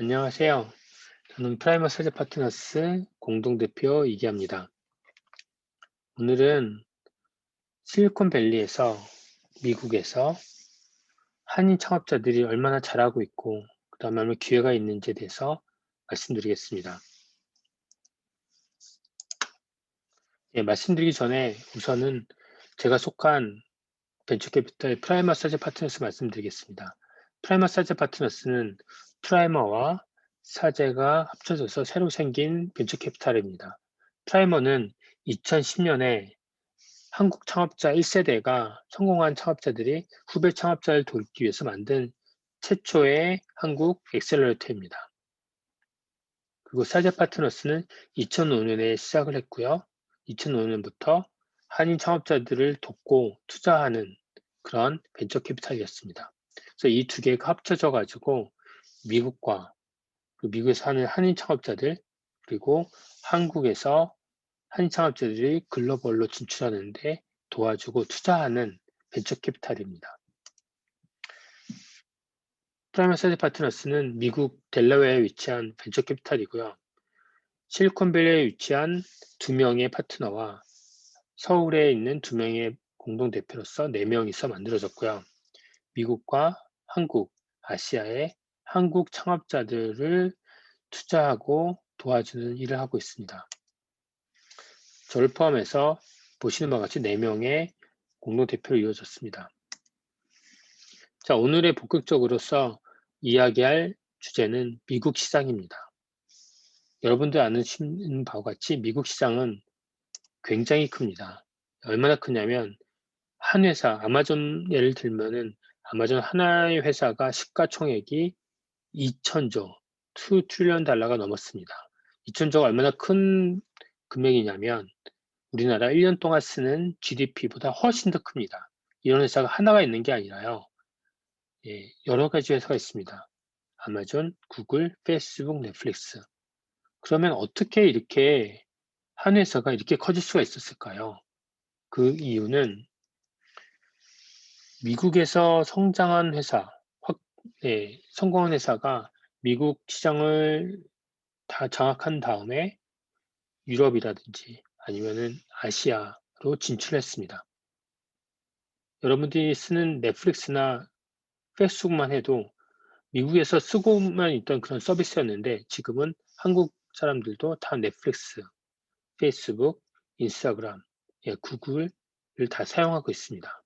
안녕하세요. 저는 프라이머 사제 파트너스 공동대표 이기합니다. 오늘은 실리콘밸리에서 미국에서 한인 창업자들이 얼마나 잘하고 있고 그다음에 얼마나 기회가 있는지에 대해서 말씀드리겠습니다. 말씀드리기 전에 우선은 제가 속한 벤처캐피탈 프라이머 사제 파트너스 말씀드리겠습니다. 프라이머 사제 파트너스는 프라이머와 사제가 합쳐져서 새로 생긴 벤처캐피탈입니다. 프라이머는 2010년에 한국 창업자 1세대가 성공한 창업자들이 후배 창업자를 돕기 위해서 만든 최초의 한국 엑셀러레이터입니다. 그리고 사제 파트너스는 2005년에 시작을 했고요. 2005년부터 한인 창업자들을 돕고 투자하는 그런 벤처 캐피탈이었습니다. 그래서 이 두 개가 합쳐져 가지고 미국과 미국에서 하는 한인 창업자들 그리고 한국에서 한인 창업자들이 글로벌로 진출하는데 도와주고 투자하는 벤처 캐피탈입니다. 프라이머 사제 파트너스는 미국 델러웨어에 위치한 벤처 캐피탈이고요. 실리콘밸리에 위치한 2명의 파트너와 서울에 있는 2명의 공동대표로서 4명이서 만들어졌고요. 미국과 한국, 아시아의 한국 창업자들을 투자하고 도와주는 일을 하고 있습니다. 저를 포함해서 보시는 바와 같이 4명의 공동대표로 이루어졌습니다. 자, 오늘의 본격적으로서 이야기할 주제는 미국 시장입니다. 여러분들 아시는 바와 같이 미국 시장은 굉장히 큽니다. 얼마나 크냐면 한 회사, 아마존 예를 들면은 아마존 하나의 회사가 시가총액이 2천조, 2 트릴리언 달러가 넘었습니다. 2천조가 얼마나 큰 금액이냐면 우리나라 1년 동안 쓰는 GDP보다 훨씬 더 큽니다. 이런 회사가 하나가 있는 게 아니라요. 여러 가지 회사가 있습니다. 아마존, 구글, 페이스북, 넷플릭스. 그러면 어떻게 이렇게 한 회사가 이렇게 커질 수가 있었을까요? 그 이유는 미국에서 성장한 회사, 성공한 회사가 미국 시장을 다 장악한 다음에 유럽이라든지 아니면은 아시아로 진출했습니다. 여러분들이 쓰는 넷플릭스나 페이스북만 해도 미국에서 쓰고만 있던 그런 서비스였는데 지금은 한국 사람들도 다 넷플릭스, 페이스북, 인스타그램, 구글을 다 사용하고 있습니다.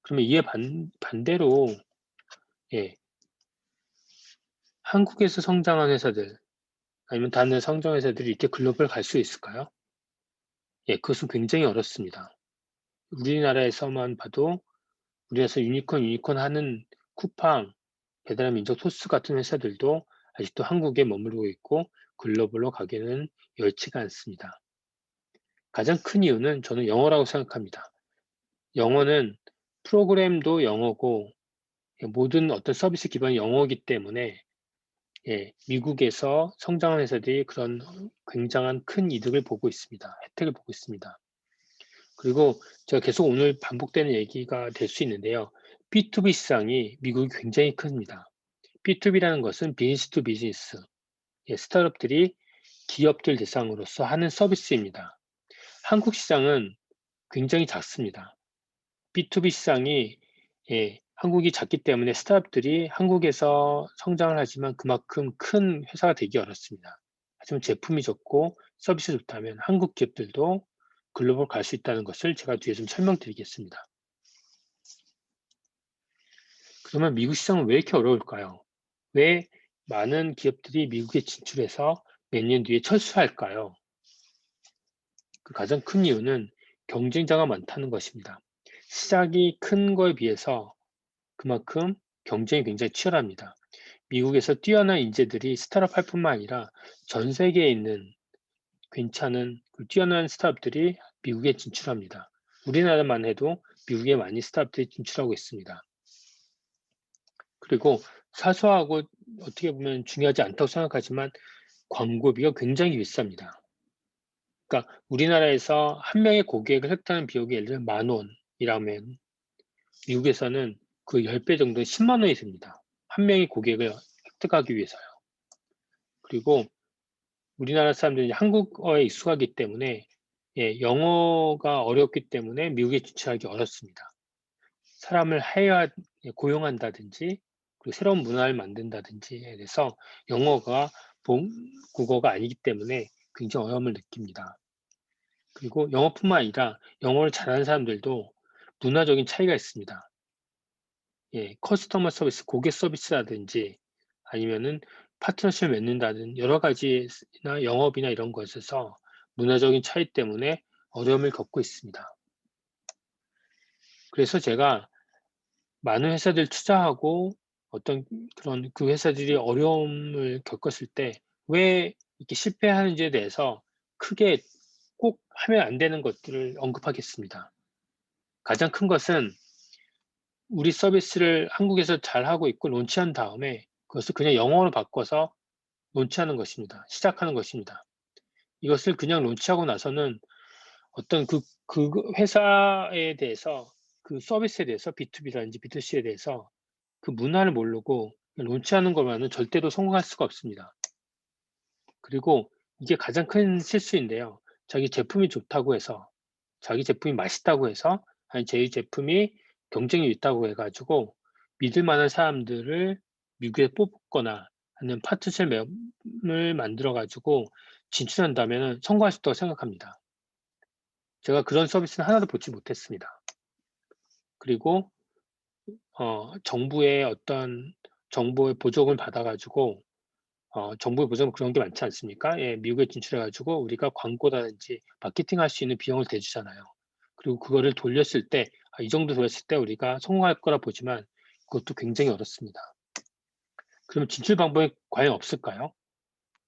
그러면 이에 반대로 한국에서 성장한 회사들 아니면 다른 성장 회사들이 이렇게 글로벌 갈 수 있을까요? 그것은 굉장히 어렵습니다. 우리나라에서만 봐도 우리나라에서 유니콘 하는 쿠팡, 배달의 민족, 토스 같은 회사들도 아직도 한국에 머무르고 있고 글로벌로 가기는 여의치가 않습니다. 가장 큰 이유는 저는 영어라고 생각합니다. 영어는 프로그램도 영어고 모든 어떤 서비스 기반이 영어이기 때문에 미국에서 성장한 회사들이 그런 굉장한 큰 이득을 보고 있습니다. 혜택을 보고 있습니다. 그리고 제가 계속 오늘 반복되는 얘기가 될 수 있는데요. B2B 시장이 미국이 굉장히 큽니다. B2B라는 것은 비즈니스 투 비즈니스, 스타트업들이 기업들 대상으로서 하는 서비스입니다. 한국 시장은 굉장히 작습니다. B2B 시장이 한국이 작기 때문에 스타트업들이 한국에서 성장을 하지만 그만큼 큰 회사가 되기 어렵습니다. 하지만 제품이 좋고 서비스 좋다면 한국 기업들도 글로벌 갈 수 있다는 것을 제가 뒤에 좀 설명드리겠습니다. 그러면 미국 시장은 왜 이렇게 어려울까요? 왜 많은 기업들이 미국에 진출해서 몇 년 뒤에 철수할까요? 그 가장 큰 이유는 경쟁자가 많다는 것입니다. 시장이 큰 거에 비해서 그만큼 경쟁이 굉장히 치열합니다. 미국에서 뛰어난 인재들이 스타트업 할 뿐만 아니라 전 세계에 있는 괜찮은 뛰어난 스타트업들이 미국에 진출합니다. 우리나라만 해도 미국에 많이 스타트업들이 진출하고 있습니다. 그리고 사소하고 어떻게 보면 중요하지 않다고 생각하지만 광고비가 굉장히 비쌉니다. 그러니까 우리나라에서 한 명의 고객을 획득하는 비용이 예를 들면 10,000원이라면 미국에서는 그 10배 정도 10만 원이 듭니다. 한 명의 고객을 획득하기 위해서요. 그리고 우리나라 사람들이 한국어에 익숙하기 때문에 영어가 어렵기 때문에 미국에 진출하기 어렵습니다. 사람을 고용한다든지 그리고 새로운 문화를 만든다든지에 대해서 영어가 국어가 아니기 때문에 굉장히 어려움을 느낍니다. 그리고 영어뿐만 아니라 영어를 잘하는 사람들도 문화적인 차이가 있습니다. 커스터머 서비스, 고객 서비스라든지 아니면은 파트너십을 맺는다든 여러 가지나 영업이나 이런 것에서 문화적인 차이 때문에 어려움을 겪고 있습니다. 그래서 제가 많은 회사들 투자하고 어떤 그런 그 회사들이 어려움을 겪었을 때 왜 이렇게 실패하는지에 대해서 크게 꼭 하면 안 되는 것들을 언급하겠습니다. 가장 큰 것은 우리 서비스를 한국에서 잘하고 있고 론치한 다음에 그것을 그냥 영어로 바꿔서 론치하는 것입니다. 시작하는 것입니다. 이것을 그냥 론치하고 나서는 어떤 그 회사에 대해서 그 서비스에 대해서 B2B라든지 B2C에 대해서 그 문화를 모르고 론치하는 것만은 절대로 성공할 수가 없습니다. 그리고 이게 가장 큰 실수인데요. 자기 제품이 좋다고 해서, 자기 제품이 맛있다고 해서, 아니 제 제품이 경쟁력이 있다고 해가지고 믿을 만한 사람들을 미국에 뽑거나 하는 파트너십을 만들어가지고 진출한다면 성공할 수 있다고 생각합니다. 제가 그런 서비스는 하나도 보지 못했습니다. 그리고 정부의 어떤 정보의 보조금을 받아가지고 정부의 보조금 그런 게 많지 않습니까? 미국에 진출해가지고 우리가 광고라든지 마케팅할 수 있는 비용을 대주잖아요. 그리고 그거를 돌렸을 때, 이 정도 돌렸을 때 우리가 성공할 거라 보지만 그것도 굉장히 어렵습니다. 그러면 진출 방법이 과연 없을까요?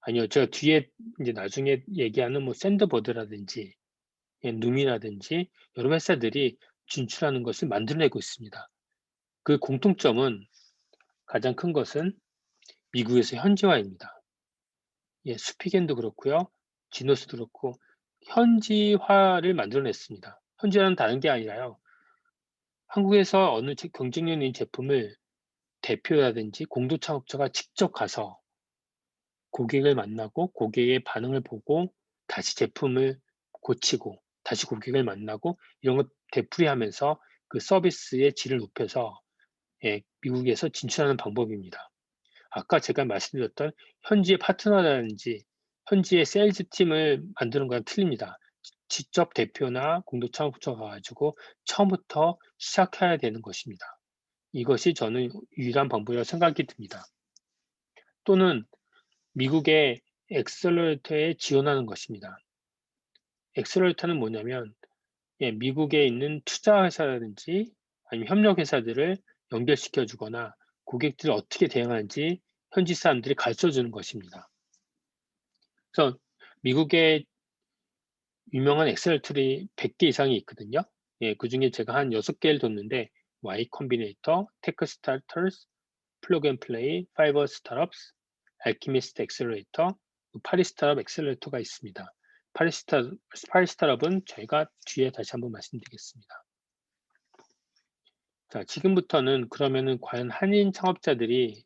아니요. 제가 뒤에 이제 나중에 얘기하는 뭐 샌드버드라든지 눔이라든지 여러 회사들이 진출하는 것을 만들어내고 있습니다. 그 공통점은 가장 큰 것은 미국에서 현지화입니다. 스피겐도 그렇고요. 지노스도 그렇고 현지화를 만들어냈습니다. 현지화는 다른 게 아니라요. 한국에서 어느 경쟁력 있는 제품을 대표라든지 공동 창업자가 직접 가서 고객을 만나고 고객의 반응을 보고 다시 제품을 고치고 다시 고객을 만나고 이런 것 되풀이하면서 그 서비스의 질을 높여서 미국에서 진출하는 방법입니다. 아까 제가 말씀드렸던 현지의 파트너라든지 현지의 세일즈 팀을 만드는 거랑 틀립니다. 직접 대표나 공동 창업자가 가지고 처음부터 시작해야 되는 것입니다. 이것이 저는 유일한 방법이라고 생각이 듭니다. 또는 미국의 엑셀러레이터에 지원하는 것입니다. 엑셀러레이터는 뭐냐면 미국에 있는 투자 회사라든지 아니면 협력 회사들을 연결시켜 주거나 고객들을 어떻게 대응하는지 현지 사람들이 가르쳐 주는 것입니다. 그래서 미국의 유명한 엑셀러레이터들이 100개 이상이 있거든요. 그중에 제가 한 6개를 뒀는데 Y 컴비네이터, 테크 스타터스, 플러그 앤 플레이, 파이버 스타트업스, 알키미스트 엑셀러레이터, 파리 스타트업 엑셀러레이터가 있습니다. 파리 스타트업은 저희가 뒤에 다시 한번 말씀드리겠습니다. 자, 지금부터는 그러면은 과연 한인 창업자들이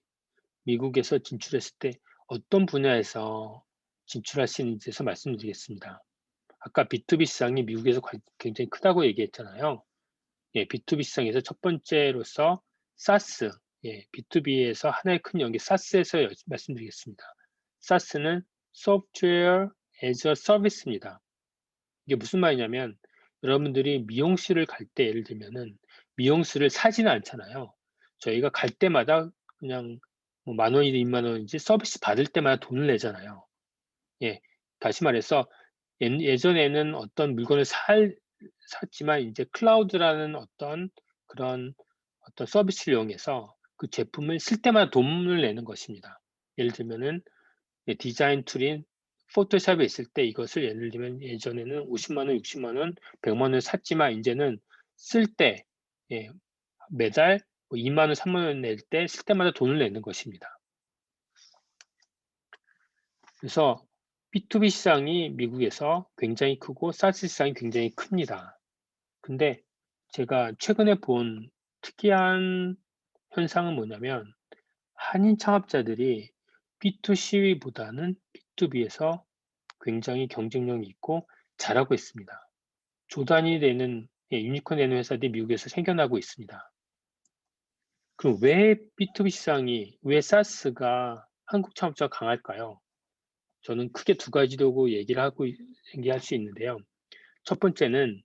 미국에서 진출했을 때 어떤 분야에서 진출할 수 있는지에 대해서 말씀드리겠습니다. 아까 B2B 시장이 미국에서 굉장히 크다고 얘기했잖아요. B2B 시장에서 첫 번째로서 SaaS, B2B에서 하나의 큰 연계 SaaS에서 말씀드리겠습니다. SaaS는 Software as a Service입니다. 이게 무슨 말이냐면 여러분들이 미용실을 갈 때 예를 들면은 미용실을 사지는 않잖아요. 저희가 갈 때마다 그냥 뭐 10,000원이든 20,000원인지 서비스 받을 때마다 돈을 내잖아요. 다시 말해서 예전에는 어떤 물건을 샀지만 이제 클라우드라는 어떤 그런 어떤 서비스를 이용해서 그 제품을 쓸 때마다 돈을 내는 것입니다. 예를 들면은 디자인 툴인 포토샵에 있을 때 이것을 예를 들면 예전에는 50만 원, 60만 원, 100만 원을 샀지만 이제는 쓸 때 매달 2만 원, 3만 원 낼 때 쓸 때마다 돈을 내는 것입니다. 그래서 B2B 시장이 미국에서 굉장히 크고 사스 시장이 굉장히 큽니다. 근데 제가 최근에 본 특이한 현상은 뭐냐면 한인 창업자들이 B2C보다는 B2B에서 굉장히 경쟁력이 있고 잘하고 있습니다. 조단위 되는 유니콘 되는 회사들이 미국에서 생겨나고 있습니다. 그럼 왜 B2B 시장이 왜 사스가 한국 창업자가 강할까요? 저는 크게 두 가지라고 얘기할 수 있는데요. 첫 번째는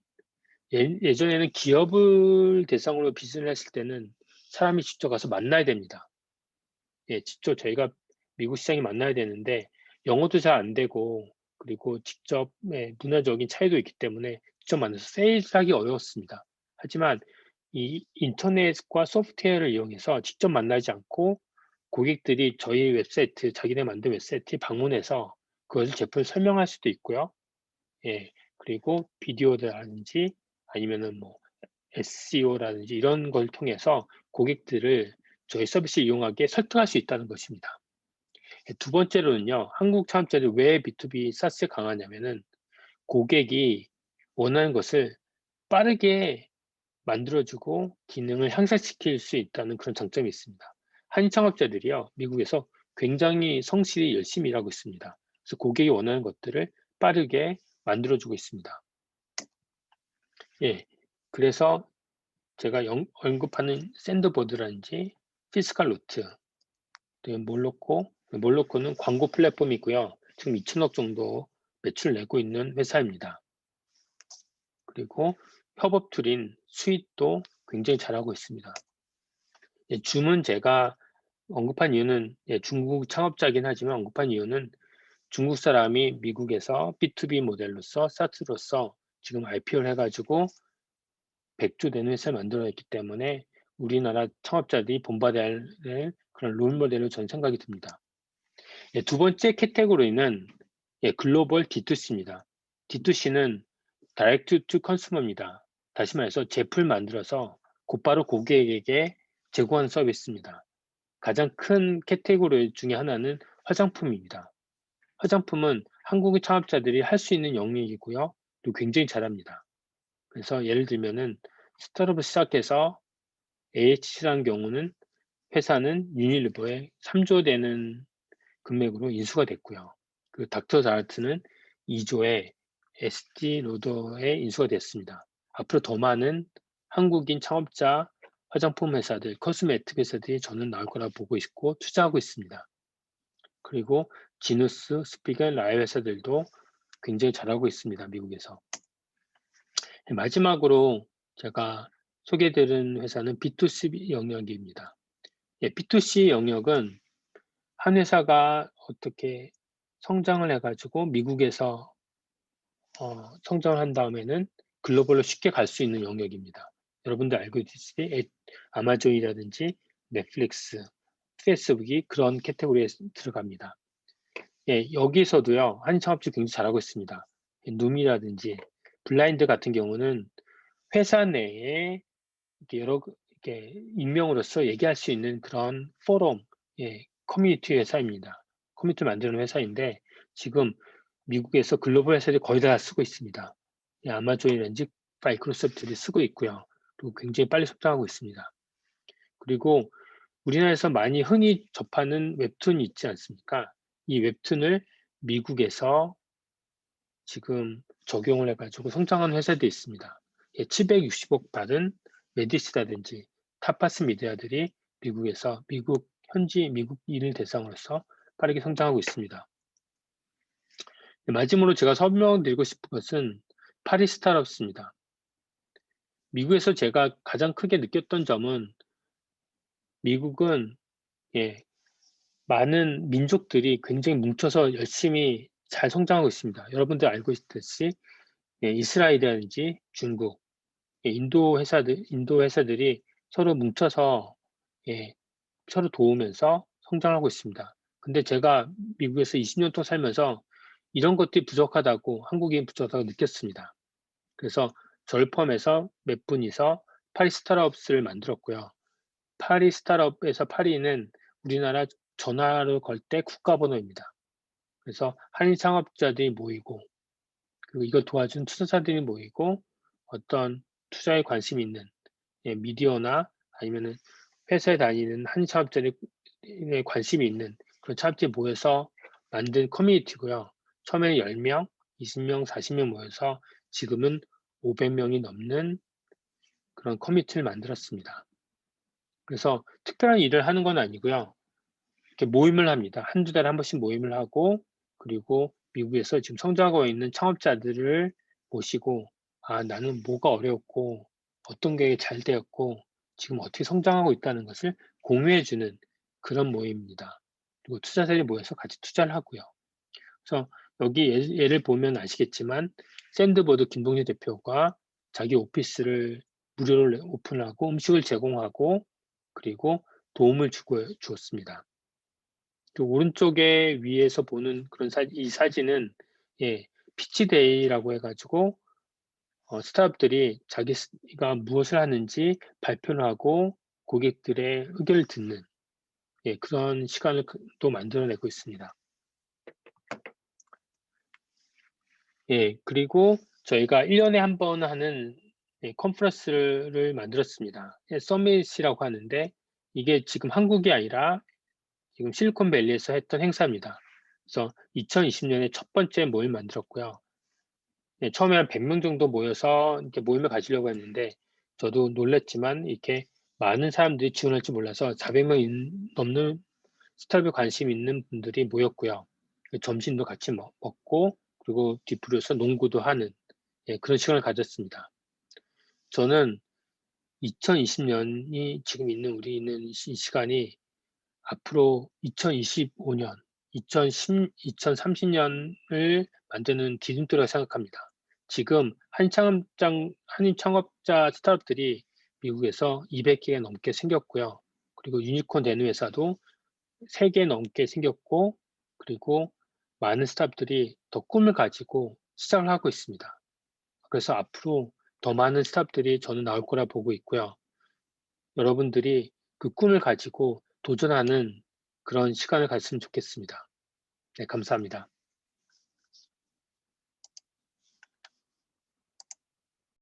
예전에는 기업을 대상으로 비즈니스를 했을 때는 사람이 직접 가서 만나야 됩니다. 직접 저희가 미국 시장에 만나야 되는데 영어도 잘 안 되고 그리고 직접 문화적인 차이도 있기 때문에 직접 만나서 세일즈하기 어려웠습니다. 하지만 이 인터넷과 소프트웨어를 이용해서 직접 만나지 않고 고객들이 저희 웹사이트, 자기네 만든 웹사이트에 방문해서 그것을 제품을 설명할 수도 있고요. 그리고 비디오라든지 아니면은 뭐 SEO라든지 이런 걸 통해서 고객들을 저희 서비스를 이용하게 설득할 수 있다는 것입니다. 두 번째로는요. 한국 창업자들이 왜 B2B 사스에 강하냐면은 고객이 원하는 것을 빠르게 만들어주고 기능을 향상시킬 수 있다는 그런 장점이 있습니다. 한인 창업자들이요. 미국에서 굉장히 성실히 열심히 일하고 있습니다. 그래서 고객이 원하는 것들을 빠르게 만들어주고 있습니다. 그래서 제가 언급하는 샌드보드라든지 피스칼노트, 몰로코는 광고 플랫폼이고요. 지금 2천억 정도 매출 내고 있는 회사입니다. 그리고 협업툴인 스윗도 굉장히 잘하고 있습니다. 줌은 제가 언급한 이유는 중국 창업자이긴 하지만 언급한 이유는 중국 사람이 미국에서 B2B 모델로서 사트로서 지금 IPO를 해가지고 100조 되는 회사를 만들어냈기 때문에 우리나라 창업자들이 본받아야 할 그런 롤모델로 저는 생각이 듭니다. 두 번째 카테고리는 글로벌 D2C입니다. D2C는 다이렉트 투 컨슈머입니다. 다시 말해서 제품을 만들어서 곧바로 고객에게 제공하는 서비스입니다. 가장 큰 카테고리 중에 하나는 화장품입니다. 화장품은 한국의 창업자들이 할 수 있는 영역이고요. 또 굉장히 잘합니다. 그래서 예를 들면은 스타트업을 시작해서 AHC라는 경우는 회사는 유니리버에 3조 되는 금액으로 인수가 됐고요. 그 닥터스아트는 2조의 ST 로더에 인수가 됐습니다. 앞으로 더 많은 한국인 창업자 화장품 회사들, 코스메틱 회사들이 저는 나올 거라 보고 있고 투자하고 있습니다. 그리고 지누스, 스피건, 라이 회사들도 굉장히 잘하고 있습니다. 미국에서. 마지막으로 제가 소개해드린 회사는 B2C 영역입니다. B2C 영역은 한 회사가 어떻게 성장을 해가지고 미국에서 성장을 한 다음에는 글로벌로 쉽게 갈 수 있는 영역입니다. 여러분들 알고 있듯이 아마존이라든지 넷플릭스, 페이스북이 그런 카테고리에 들어갑니다. 여기서도요, 한인 창업주 굉장히 잘하고 있습니다. 눔이라든지 블라인드 같은 경우는 회사 내에 이렇게 익명으로서 얘기할 수 있는 그런 포럼, 커뮤니티 회사입니다. 커뮤니티를 만드는 회사인데 지금 미국에서 글로벌 회사들이 거의 다 쓰고 있습니다. 아마존이라든지 마이크로소프트들이 쓰고 있고요. 그리고 굉장히 빨리 성장하고 있습니다. 그리고 우리나라에서 많이 흔히 접하는 웹툰이 있지 않습니까? 이 웹툰을 미국에서 지금 적용을 해가지고 성장하는 회사도 있습니다. 760억 받은 메디스라든지 타파스 미디어들이 미국에서 현지 미국 인을 대상으로서 빠르게 성장하고 있습니다. 마지막으로 제가 설명드리고 싶은 것은 파리 스타트업스입니다. 미국에서 제가 가장 크게 느꼈던 점은 미국은 많은 민족들이 굉장히 뭉쳐서 열심히 잘 성장하고 있습니다. 여러분들 알고 있듯이 이스라엘이라든지 중국, 인도 회사들이 서로 뭉쳐서 서로 도우면서 성장하고 있습니다. 근데 제가 미국에서 20년 동안 살면서 이런 것들이 부족하다고 한국인 부족하다고 느꼈습니다. 그래서 저를 포함해서 몇 분이서 파리 스타트업스를 만들었고요. 파리 스타트업에서 파리는 우리나라 전화를 걸 때 국가번호입니다. 그래서 한인 창업자들이 모이고 그리고 이걸 도와준 투자자들이 모이고 어떤 투자에 관심 있는 미디어나 아니면은 회사에 다니는 한인 창업자들에 관심이 있는 그런 창업자들이 모여서 만든 커뮤니티고요. 처음에는 10명, 20명, 40명 모여서 지금은 500명이 넘는 그런 커뮤니티를 만들었습니다. 그래서 특별한 일을 하는 건 아니고요. 이렇게 모임을 합니다. 한두 달에 한 번씩 모임을 하고, 그리고 미국에서 지금 성장하고 있는 창업자들을 모시고, 나는 뭐가 어려웠고, 어떤 게 잘 되었고, 지금 어떻게 성장하고 있다는 것을 공유해 주는 그런 모임입니다. 그리고 투자자들이 모여서 같이 투자를 하고요. 그래서 여기 예를 보면 아시겠지만, 샌드보드 김동재 대표가 자기 오피스를 무료로 오픈하고 음식을 제공하고, 그리고 도움을 주었습니다. 그 오른쪽에 위에서 보는 그런 이 사진은 피치데이라고 해가지고 스타트업들이 자기가 무엇을 하는지 발표를 하고 고객들의 의견을 듣는 그런 시간을 또 만들어내고 있습니다. 그리고 저희가 1년에 한 번 하는 컨퍼런스를 만들었습니다. 서밋이라고 하는데 이게 지금 한국이 아니라 지금 실리콘밸리에서 했던 행사입니다. 그래서 2020년에 첫 번째 모임 만들었고요. 처음에 한 100명 정도 모여서 이렇게 모임을 가지려고 했는데 저도 놀랐지만 이렇게 많은 사람들이 지원할 줄 몰라서 400명 넘는 스타트업에 관심 있는 분들이 모였고요. 점심도 같이 먹고 그리고 뒤풀이해서 농구도 하는 그런 시간을 가졌습니다. 저는 2020년이 지금 우리 있는 이 시간이 앞으로 2025년, 2030년을 만드는 디딤돌이라고 생각합니다. 지금 한인 창업자 스타트업들이 미국에서 200개가 넘게 생겼고요. 그리고 유니콘 되는 회사도 3개 넘게 생겼고, 그리고 많은 스타트업들이 더 꿈을 가지고 시작을 하고 있습니다. 그래서 앞으로 더 많은 스타트업들이 저는 나올 거라 보고 있고요. 여러분들이 그 꿈을 가지고 도전하는 그런 시간을 가졌으면 좋겠습니다. 네, 감사합니다.